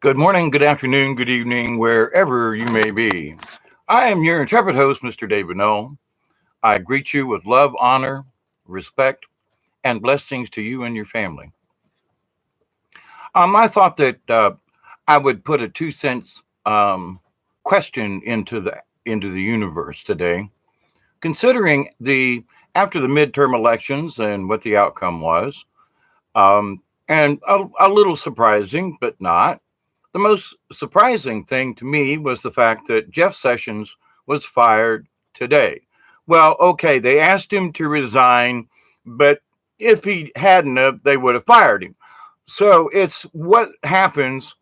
Good morning, good afternoon, good evening, wherever you may be. I am your intrepid host, Mr. David Noel. I greet you with love, honor, respect, and blessings to you and your family. I thought that I would put a 2 cents question into the universe today, considering the after the midterm elections and what the outcome was, and a little surprising, but not. The most surprising thing to me was the fact that Jeff Sessions was fired today. Well, okay, they asked him to resign, but if he hadn't have, they would have fired him. So it's what happens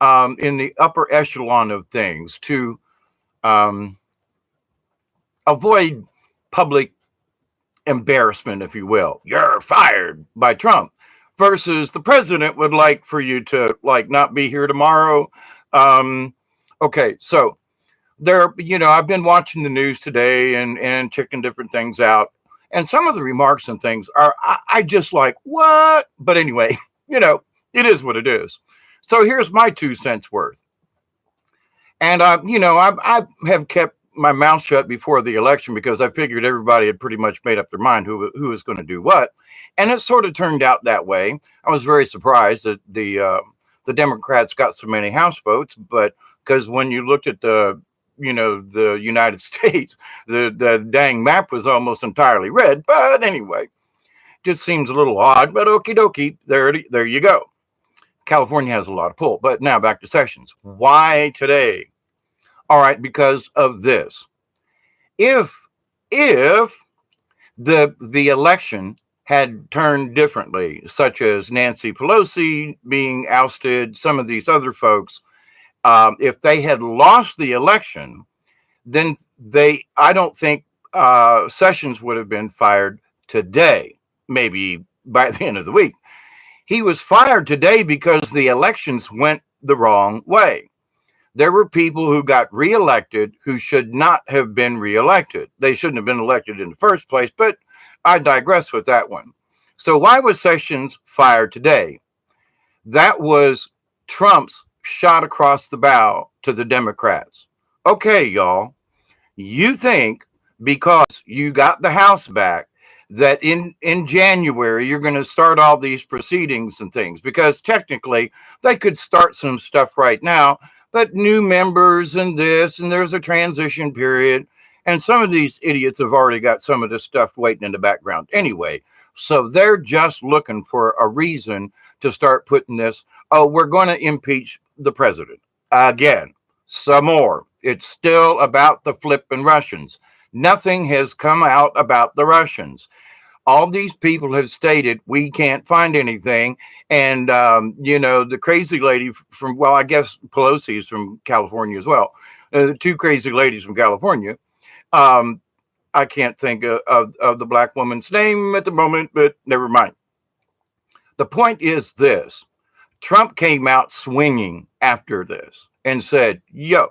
in the upper echelon of things to um, avoid public embarrassment, if you will. You're fired by Trump versus the president would like for you to like not be here tomorrow. Um, okay, so I've been watching the news today and checking different things out, and some of the remarks and things are I just like what, but anyway, it is what it is. So here's my 2 cents worth, and I have kept my mouth shut before the election because I figured everybody had pretty much made up their mind who was going to do what, and it sort of turned out that way. I was very surprised that the Democrats got so many House votes, but because when you looked at the United States, the dang map was almost entirely red. But anyway, just seems a little odd. But okie dokie, there you go. California has a lot of pull. But now back to Sessions. Why today? All right, because of this. If the election had turned differently, such as Nancy Pelosi being ousted, some of these other folks, if they had lost the election, then I don't think Sessions would have been fired today, maybe by the end of the week. He was fired today because the elections went the wrong way. There were people who got reelected who should not have been reelected. They shouldn't have been elected in the first place, but I digress with that one. So why was Sessions fired today? That was Trump's shot across the bow to the Democrats. Okay, y'all, you think because you got the House back that in January you're going to start all these proceedings and things, because technically they could start some stuff right now, but new members and this, and there's a transition period, and some of these idiots have already got some of this stuff waiting in the background anyway. So they're just looking for a reason to start putting this, oh, we're going to impeach the president again, some more. It's still about the Flippin Russians. Nothing has come out about the Russians. All these people have stated we can't find anything. And, the crazy lady from, well, I guess Pelosi is from California as well. The two crazy ladies from California. I can't think of the black woman's name at the moment, but never mind. The point is this. Trump came out swinging after this and said, yo,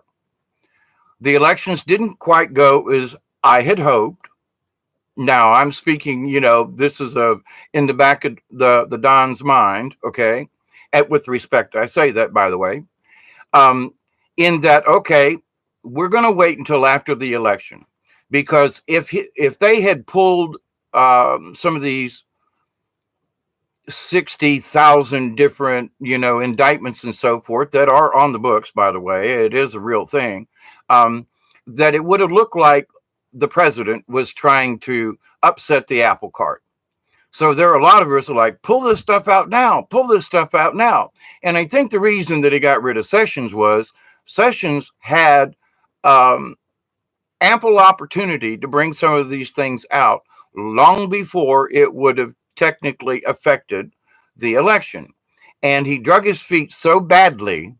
the elections didn't quite go as I had hoped. Now I'm speaking, this is in the back of the Don's mind, okay? With respect, I say that, by the way, in that, okay, we're going to wait until after the election, because if they had pulled some of these 60,000 different, indictments and so forth that are on the books, by the way, it is a real thing, that it would have looked like the president was trying to upset the apple cart. So there are a lot of us who are like, pull this stuff out now, pull this stuff out now. And I think the reason that he got rid of Sessions was Sessions had ample opportunity to bring some of these things out long before it would have technically affected the election. And he drug his feet so badly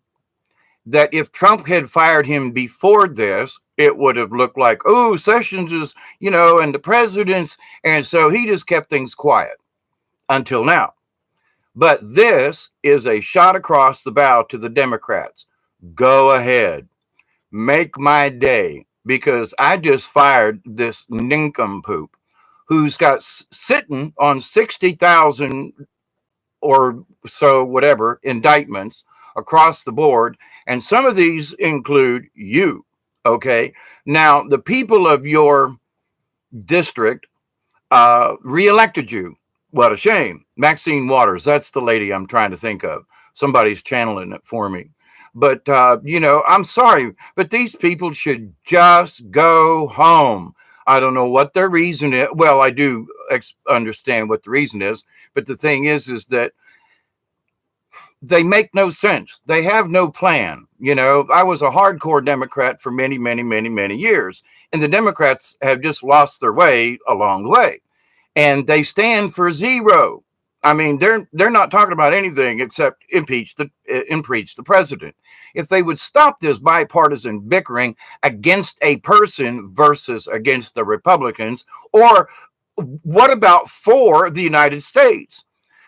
that if Trump had fired him before this, it would have looked like, oh, Sessions is, and the president's. And so he just kept things quiet until now. But this is a shot across the bow to the Democrats. Go ahead. Make my day, because I just fired this nincompoop who's got sitting on 60,000 or so, whatever, indictments, across the board. And some of these include you. Okay. Now, the people of your district reelected you. What a shame. Maxine Waters, that's the lady I'm trying to think of. Somebody's channeling it for me. But, I'm sorry, but these people should just go home. I don't know what their reason is. Well, I do understand what the reason is. But the thing is that they make no sense. They have no plan. I was a hardcore Democrat for many, many, many, many years. And the Democrats have just lost their way along the way. And they stand for zero. I mean, they're not talking about anything except impeach the president. If they would stop this bipartisan bickering against a person versus against the Republicans, or what about for the United States?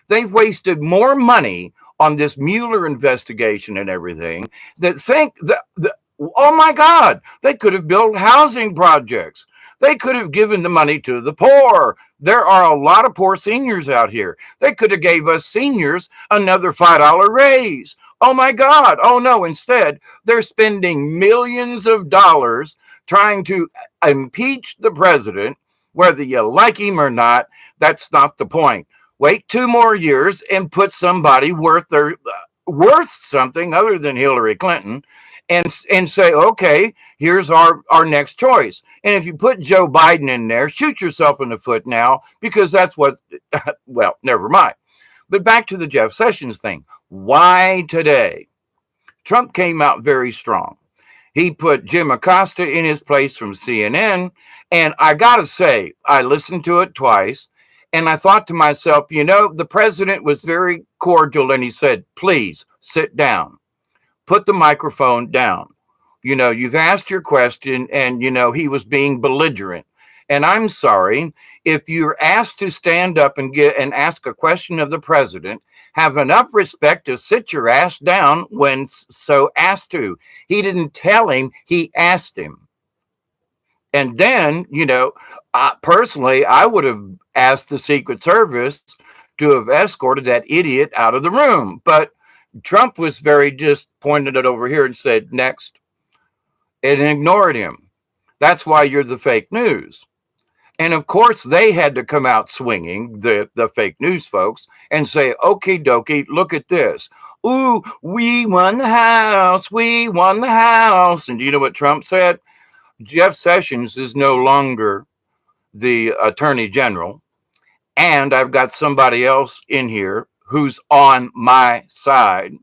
They've wasted more money on this Mueller investigation and everything that think that, oh my God, they could have built housing projects. They could have given the money to the poor. There are a lot of poor seniors out here. They could have gave us seniors another $5 raise. Oh my God. Oh no. Instead, they're spending millions of dollars trying to impeach the president, whether you like him or not. That's not the point. Wait 2 more years and put somebody worth something other than Hillary Clinton, and say, okay, here's our next choice. And if you put Joe Biden in there, shoot yourself in the foot now, because that's what, well, never mind. But back to the Jeff Sessions thing. Why today? Trump came out very strong. He put Jim Acosta in his place from CNN. And I got to say, I listened to it twice. And I thought to myself, the president was very cordial. And he said, please sit down. Put the microphone down. You've asked your question, and, he was being belligerent. And I'm sorry, if you're asked to stand up and ask a question of the president, have enough respect to sit your ass down when so asked to. He didn't tell him, he asked him. And then, personally, I would have asked the Secret Service to have escorted that idiot out of the room. But Trump was just pointed it over here and said, next, and ignored him. That's why you're the fake news. And of course, they had to come out swinging, the fake news folks, and say, okie dokie, look at this. Ooh, we won the House. We won the House. And do you know what Trump said? Jeff Sessions is no longer the Attorney General. And I've got somebody else in here who's on my side,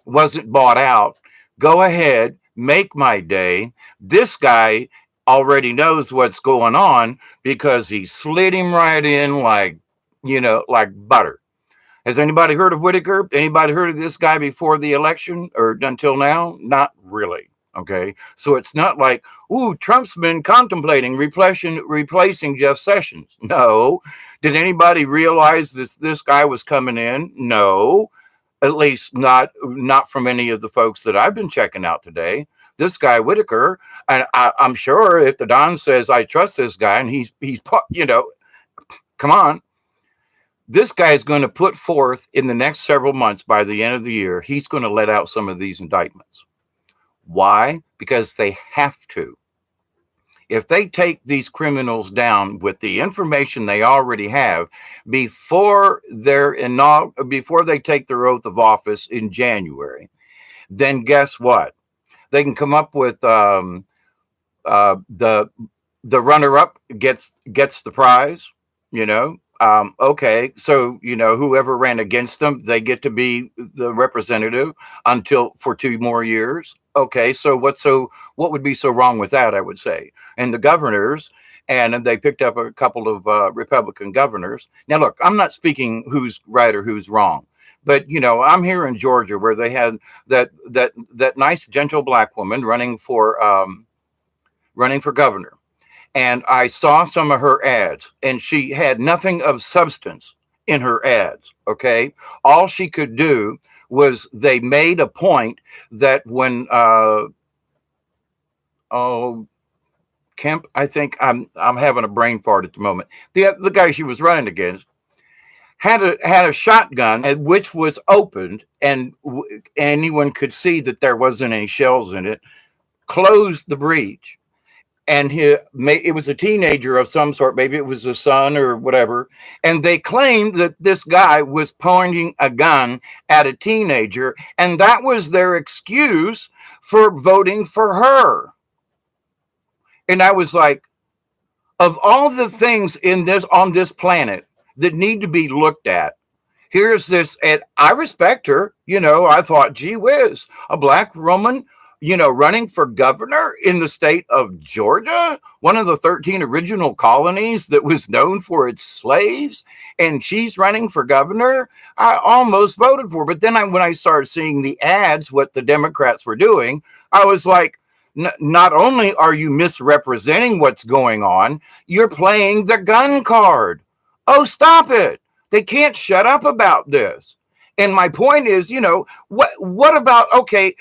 wasn't bought out. Go ahead, make my day. This guy already knows what's going on because he slid him right in like butter. Has anybody heard of Whittaker? Anybody heard of this guy before the election or until now? Not really. Okay. So it's not like, ooh, Trump's been contemplating replacing Jeff Sessions. No. Did anybody realize this guy was coming in? No. At least not from any of the folks that I've been checking out today. This guy Whittaker, and I'm sure if the Don says I trust this guy, and he's come on, this guy is going to put forth in the next several months, by the end of the year, he's going to let out some of these indictments. Why? Because they have to. If they take these criminals down with the information they already have before they take their oath of office in January, then guess what? They can come up with the runner-up gets the prize. Okay, so whoever ran against them, they get to be the representative for 2 more years. Okay, so what would be so wrong with that? I would say, and the governors, and they picked up a couple of Republican governors. Now, look, I'm not speaking who's right or who's wrong, but I'm here in Georgia where they had that nice, gentle black woman running for governor. And I saw some of her ads, and she had nothing of substance in her ads, okay? All she could do was they made a point that when, Kemp, I think I'm having a brain fart at the moment. The guy she was running against, had a shotgun, which was opened, and anyone could see that there wasn't any shells in it. Closed the breech, and it was a teenager of some sort. Maybe it was a son or whatever. And they claimed that this guy was pointing a gun at a teenager, and that was their excuse for voting for her. And I was like, of all the things on this planet that need to be looked at, here's this, and I respect her. I thought, gee whiz, a black woman, running for governor in the state of Georgia, one of the 13 original colonies that was known for its slaves, and she's running for governor. I almost voted for her. But then when I started seeing the ads, what the Democrats were doing, I was like, not only are you misrepresenting what's going on, you're playing the gun card. Oh, stop it. They can't shut up about this. And my point is, what about, okay,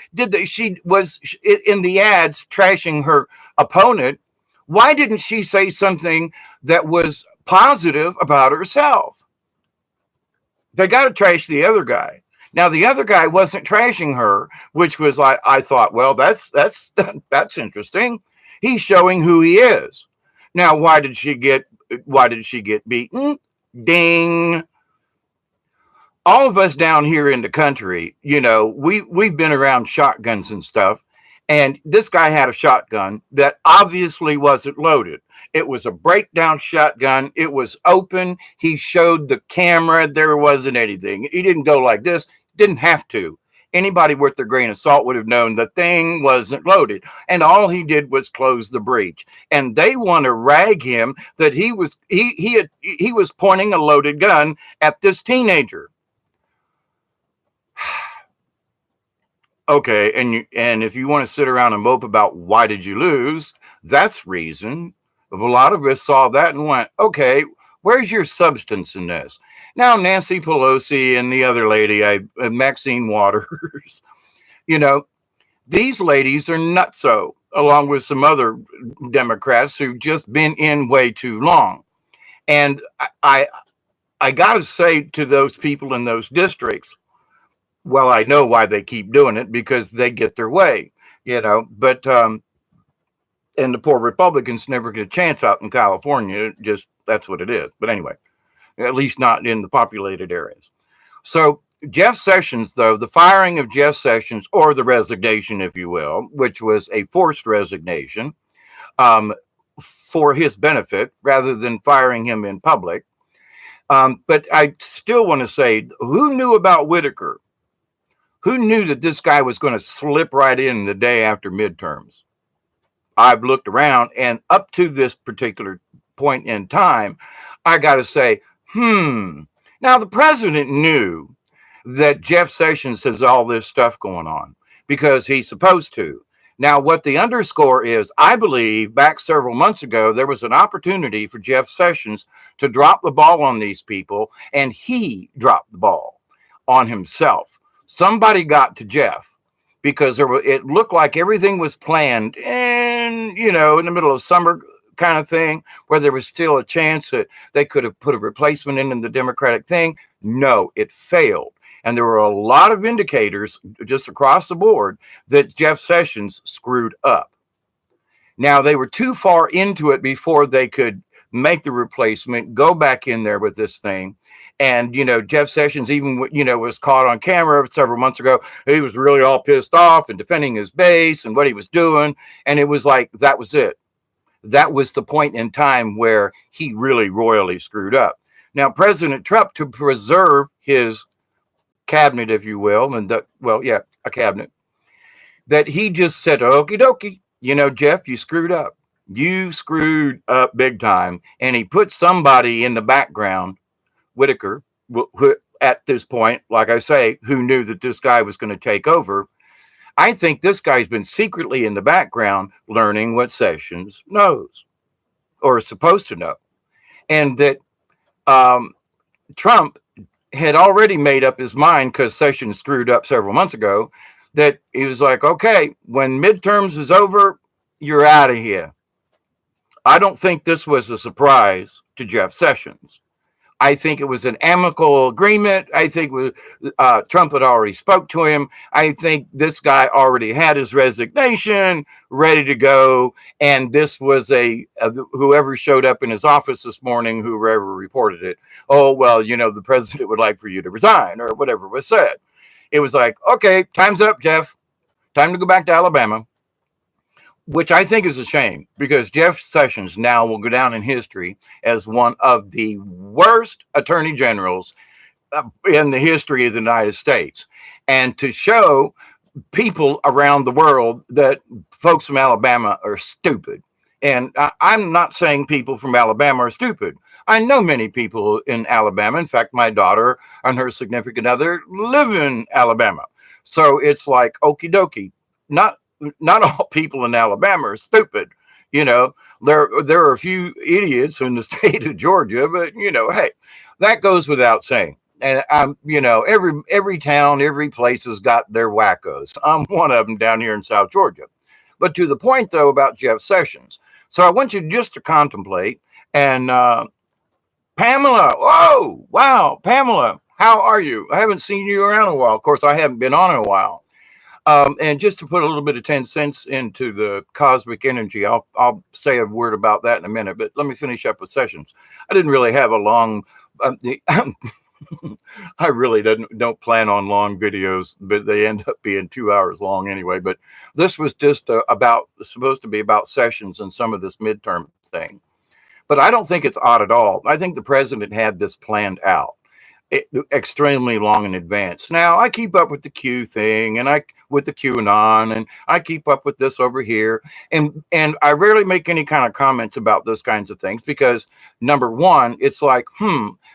she was in the ads trashing her opponent. Why didn't she say something that was positive about herself? They got to trash the other guy. Now, the other guy wasn't trashing her, which was, I thought, well, that's interesting. He's showing who he is. Now, why did she get beaten? Ding. All of us down here in the country, we've been around shotguns and stuff. And this guy had a shotgun that obviously wasn't loaded. It was a breakdown shotgun. It was open. He showed the camera. There wasn't anything. He didn't go like this. Didn't have to. Anybody worth their grain of salt would have known the thing wasn't loaded. And all he did was close the breech. And they want to rag him that he was pointing a loaded gun at this teenager. Okay, and if you want to sit around and mope about why did you lose, that's reason. But a lot of us saw that and went, okay, where's your substance in this? Now, Nancy Pelosi and the other lady, Maxine Waters, these ladies are nutso, along with some other Democrats who've just been in way too long. And I got to say to those people in those districts, well, I know why they keep doing it, because they get their way, but, and the poor Republicans never get a chance out in California. Just, that's what it is. But anyway, at least not in the populated areas. So Jeff Sessions, though, the firing of Jeff Sessions, or the resignation, if you will, which was a forced resignation, for his benefit rather than firing him in public. But I still want to say, who knew about Whittaker? Who knew that this guy was going to slip right in the day after midterms? I've looked around, and up to this particular point in time, I got to say, Now, the president knew that Jeff Sessions has all this stuff going on because he's supposed to. Now, what the underscore is, I believe back several months ago, there was an opportunity for Jeff Sessions to drop the ball on these people, and he dropped the ball on himself. Somebody got to Jeff because it looked like everything was planned in the middle of summer kind of thing, where there was still a chance that they could have put a replacement in the Democratic thing. No, it failed. And there were a lot of indicators just across the board that Jeff Sessions screwed up. Now, they were too far into it before they could make the replacement, go back in there with this thing. And, Jeff Sessions even, was caught on camera several months ago. He was really all pissed off and defending his base and what he was doing. And it was like, that was it. That was the point in time where he really royally screwed up. Now, President Trump, to preserve his cabinet, if you will, a cabinet, that he just said, okie dokie, Jeff, you screwed up. You screwed up big time. And he put somebody in the background, Whittaker, who at this point, like I say, who knew that this guy was going to take over. I think this guy's been secretly in the background learning what Sessions knows or is supposed to know. And that Trump had already made up his mind, because Sessions screwed up several months ago, that he was like, okay, when midterms is over, you're out of here. I don't think this was a surprise to Jeff Sessions. I think it was an amicable agreement. I think Trump had already spoke to him. I think this guy already had his resignation ready to go. And this was whoever showed up in his office this morning, whoever reported it. Oh, well, the president would like for you to resign or whatever was said. It was like, okay, time's up, Jeff. Time to go back to Alabama. Which I think is a shame, because Jeff Sessions now will go down in history as one of the worst attorney generals in the history of the United States. And to show people around the world that folks from Alabama are stupid. And I'm not saying people from Alabama are stupid. I know many people in Alabama. In fact, my daughter and her significant other live in Alabama. So it's like, okie dokie. Not all people in Alabama are stupid. There are a few idiots in the state of Georgia, but hey, that goes without saying. And every town, every place has got their wackos. I'm one of them down here in South Georgia. But to the point though about Jeff Sessions. So I want you just to contemplate. And Pamela, oh wow, Pamela, how are you? I haven't seen you around in a while. Of course, I haven't been on in a while. And just to put a little bit of 10 cents into the cosmic energy, I'll say a word about that in a minute, but let me finish up with Sessions. I didn't really have a long, I really don't plan on long videos, but they end up being 2 hours long anyway. But this was just supposed to be about Sessions and some of this midterm thing. But I don't think it's odd at all. I think the president had this planned out extremely long in advance. Now I keep up with the Q thing and with the QAnon, and I keep up with this over here, and I rarely make any kind of comments about those kinds of things because number one, it's like,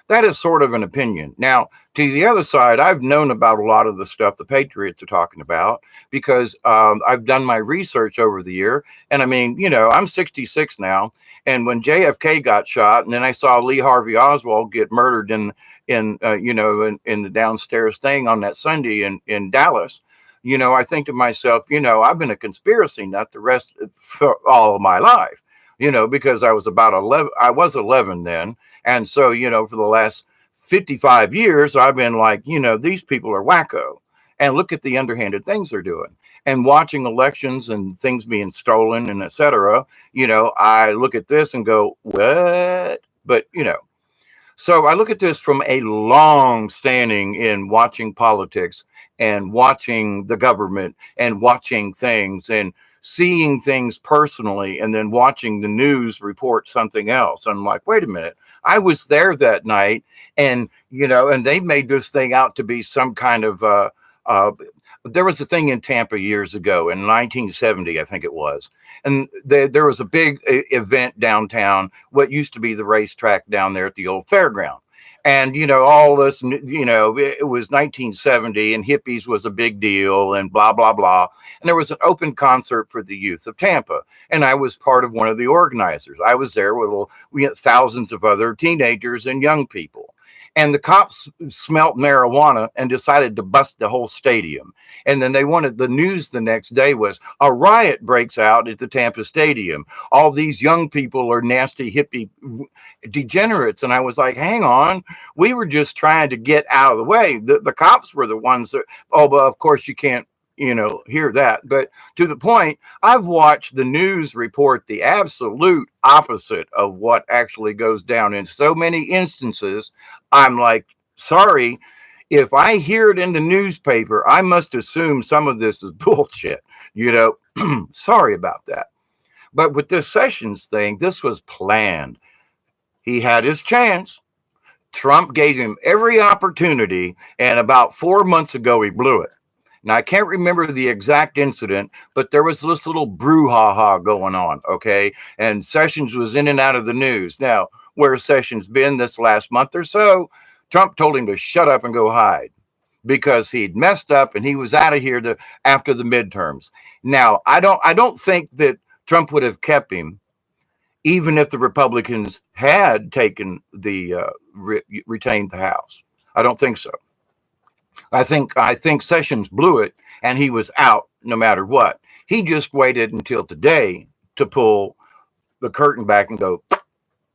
that is sort of an opinion. Now to the other side, I've known about a lot of the stuff the Patriots are talking about because I've done my research over the year, and I mean, I'm 66 now, and when JFK got shot, and then I saw Lee Harvey Oswald get murdered in the downstairs thing on that Sunday in Dallas, I think to myself, I've been a conspiracy nut the rest for all of my life, because I was about 11. I was 11 then. And so, for the last 55 years, I've been like, these people are wacko, and look at the underhanded things they're doing. And watching elections and things being stolen and et cetera, I look at this and go, what? But, so I look at this from a long standing in watching politics and watching the government and watching things and seeing things personally, and then watching the news report something else. I'm like, wait a minute, I was there that night, and and they made this thing out to be some kind of there was a thing in Tampa years ago in 1970, I think it was. And there was a big event downtown, what used to be the racetrack down there at the old fairground. And, all this, it was 1970 and hippies was a big deal and blah, blah, blah. And there was an open concert for the youth of Tampa. And I was part of one of the organizers. I was there with thousands of other teenagers and young people. And the cops smelt marijuana and decided to bust the whole stadium. And then they wanted the news the next day was a riot breaks out at the Tampa Stadium. All these young people are nasty hippie degenerates. And I was like, hang on, we were just trying to get out of the way. The cops were the ones that, but of course you can't, hear that. But to the point, I've watched the news report the absolute opposite of what actually goes down in so many instances. I'm like, sorry, if I hear it in the newspaper, I must assume some of this is bullshit, sorry about that. But with this Sessions thing, this was planned. He had his chance. Trump gave him every opportunity. And about 4 months ago, he blew it. Now, I can't remember the exact incident, but there was this little brouhaha going on, okay? And Sessions was in and out of the news. Now, where Sessions been this last month or so, Trump told him to shut up and go hide because he'd messed up and he was out of here after the midterms. Now, I don't think that Trump would have kept him even if the Republicans had taken retained the House. I don't think so. I think Sessions blew it and he was out no matter what. He just waited until today to pull the curtain back and go,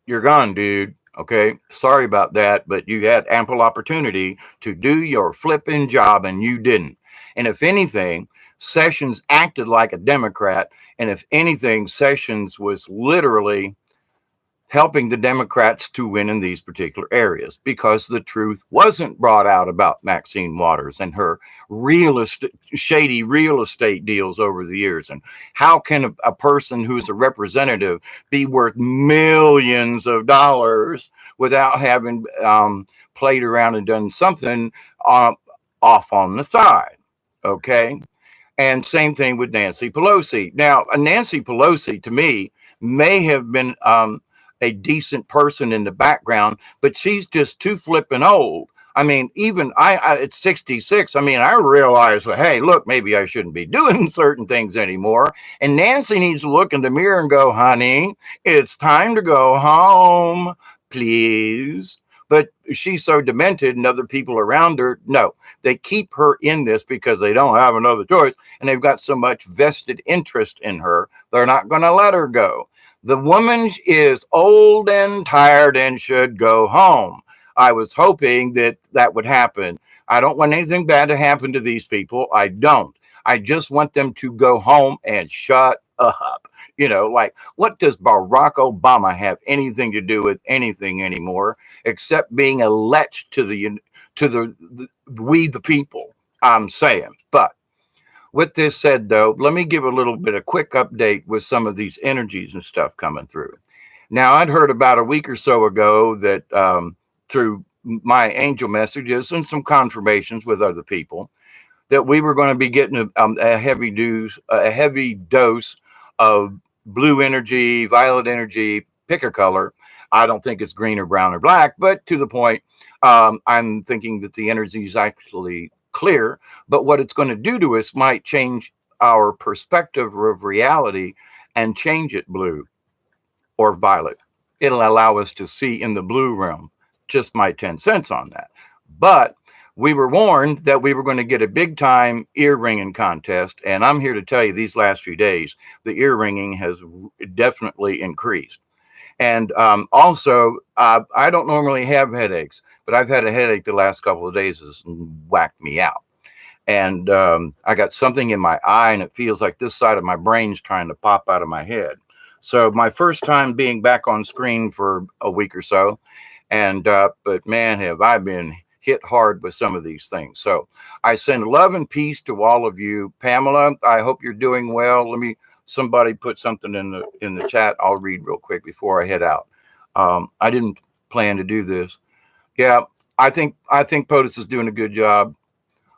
you're gone, dude. Okay, sorry about that, but you had ample opportunity to do your flipping job and you didn't. And if anything, Sessions acted like a Democrat. And if anything, Sessions was literally helping the Democrats to win in these particular areas because the truth wasn't brought out about Maxine Waters and her shady real estate deals over the years. And how can a person who's a representative be worth millions of dollars without having played around and done something off on the side? Okay. And same thing with Nancy Pelosi. Now, Nancy Pelosi, to me, may have been a decent person in the background, but she's just too flippin' old. I mean, even I at 66, I mean, I realize, hey, look, maybe I shouldn't be doing certain things anymore. And Nancy needs to look in the mirror and go, honey, it's time to go home, please. But she's so demented and other people around her, no, they keep her in this because they don't have another choice. And they've got so much vested interest in her, they're not going to let her go. The woman is old and tired and should go home. I was hoping that that would happen. I don't want anything bad to happen to these people. I don't. I just want them to go home and shut up. You know, like, what does Barack Obama have anything to do with anything anymore except being a lech to we the people? I'm saying. But with this said, though, let me give a little bit of quick update with some of these energies and stuff coming through. Now, I'd heard about a week or so ago that through my angel messages and some confirmations with other people that we were going to be getting a heavy dose of blue energy, violet energy, pick a color. I don't think it's green or brown or black, but to the point, I'm thinking that the energy is actually clear, but what it's going to do to us might change our perspective of reality and change it blue or violet. It'll allow us to see in the blue realm. Just my 10 cents on that. But we were warned that we were going to get a big time ear ringing contest. And I'm here to tell you these last few days, the ear ringing has definitely increased. And also, I don't normally have headaches, but I've had a headache the last couple of days has whacked me out. And I got something in my eye and it feels like this side of my brain's trying to pop out of my head. So my first time being back on screen for a week or so. And but man, have I been hit hard with some of these things. So I send love and peace to all of you. Pamela, I hope you're doing well. Somebody put something in the chat. I'll read real quick before I head out. I didn't plan to do this. Yeah, I think POTUS is doing a good job.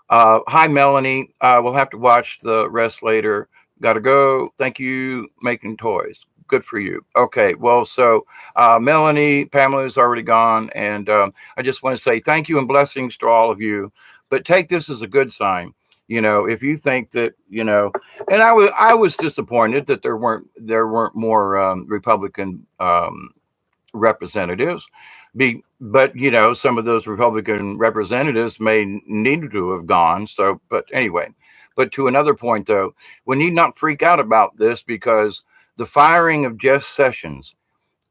Hi, Melanie. We'll have to watch the rest later. Gotta go. Thank you, making toys. Good for you. Okay, well, so Melanie, Pamela is already gone. And I just want to say thank you and blessings to all of you. But take this as a good sign. You know, if you think that, you know, and I was disappointed that there weren't more Republican representatives. But you know, some of those Republican representatives may need to have gone. So, but anyway, but to another point though, we need not freak out about this because the firing of Jeff Sessions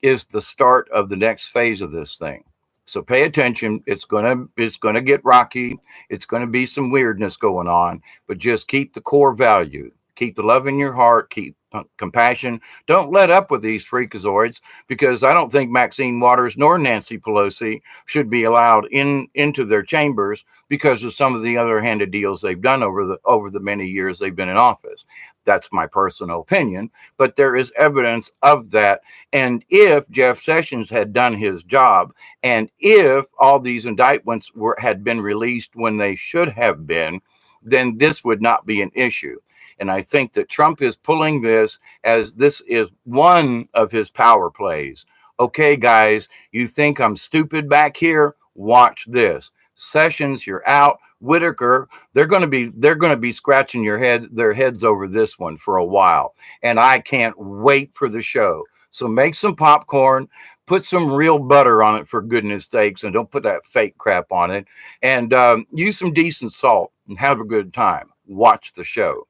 is the start of the next phase of this thing. So pay attention. It's gonna get rocky. It's gonna be some weirdness going on, but just keep the core value. Keep the love in your heart. Keep compassion. Don't let up with these freakazoids because I don't think Maxine Waters nor Nancy Pelosi should be allowed into their chambers because of some of the underhanded deals they've done over the many years they've been in office. That's my personal opinion, but there is evidence of that. And if Jeff Sessions had done his job, and if all these indictments had been released when they should have been, then this would not be an issue. And I think that Trump is pulling this as this is one of his power plays. Okay, guys, you think I'm stupid back here? Watch this. Sessions, you're out. Whittaker, they're going to be scratching their heads over this one for a while. And I can't wait for the show. So make some popcorn, put some real butter on it for goodness sakes, and don't put that fake crap on it. And use some decent salt and have a good time. Watch the show.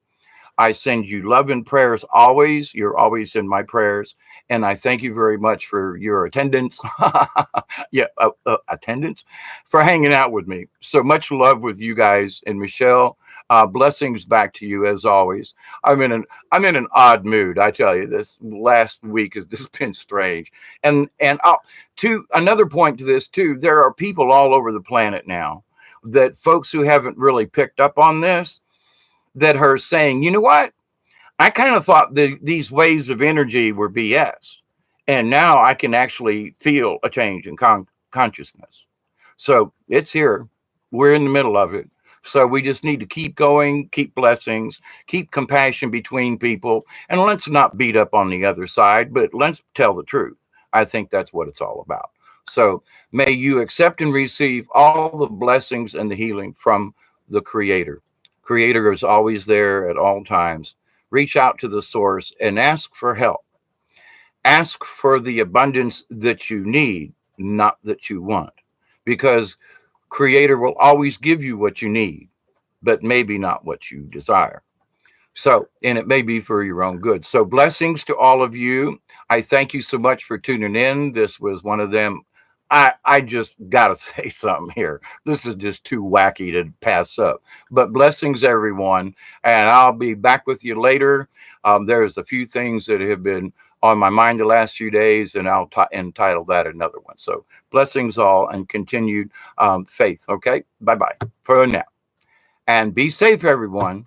I send you love and prayers always. You're always in my prayers. And I thank you very much for your attendance. Yeah, attendance, for hanging out with me. So much love with you guys. And Michelle, blessings back to you as always. I'm in an odd mood. I tell you, this last week has just been strange. And to another point to this too, there are people all over the planet now, that folks who haven't really picked up on this, that are saying, you know what? I kind of thought these waves of energy were BS. And now I can actually feel a change in consciousness. So it's here. We're in the middle of it. So we just need to keep going, keep blessings, keep compassion between people, and let's not beat up on the other side, but let's tell the truth. I think that's what it's all about. So may you accept and receive all the blessings and the healing from the Creator. Creator is always there at all times. Reach out to the source and ask for help. Ask for the abundance that you need, not that you want, because Creator will always give you what you need, but maybe not what you desire. So, and it may be for your own good. So blessings to all of you. I thank you so much for tuning in. This was one of them. I just got to say something here. This is just too wacky to pass up. But blessings, everyone. And I'll be back with you later. There's a few things that have been on my mind the last few days, and I'll entitle that another one. So blessings all, and continued faith. Okay. Bye-bye for now. And be safe, everyone.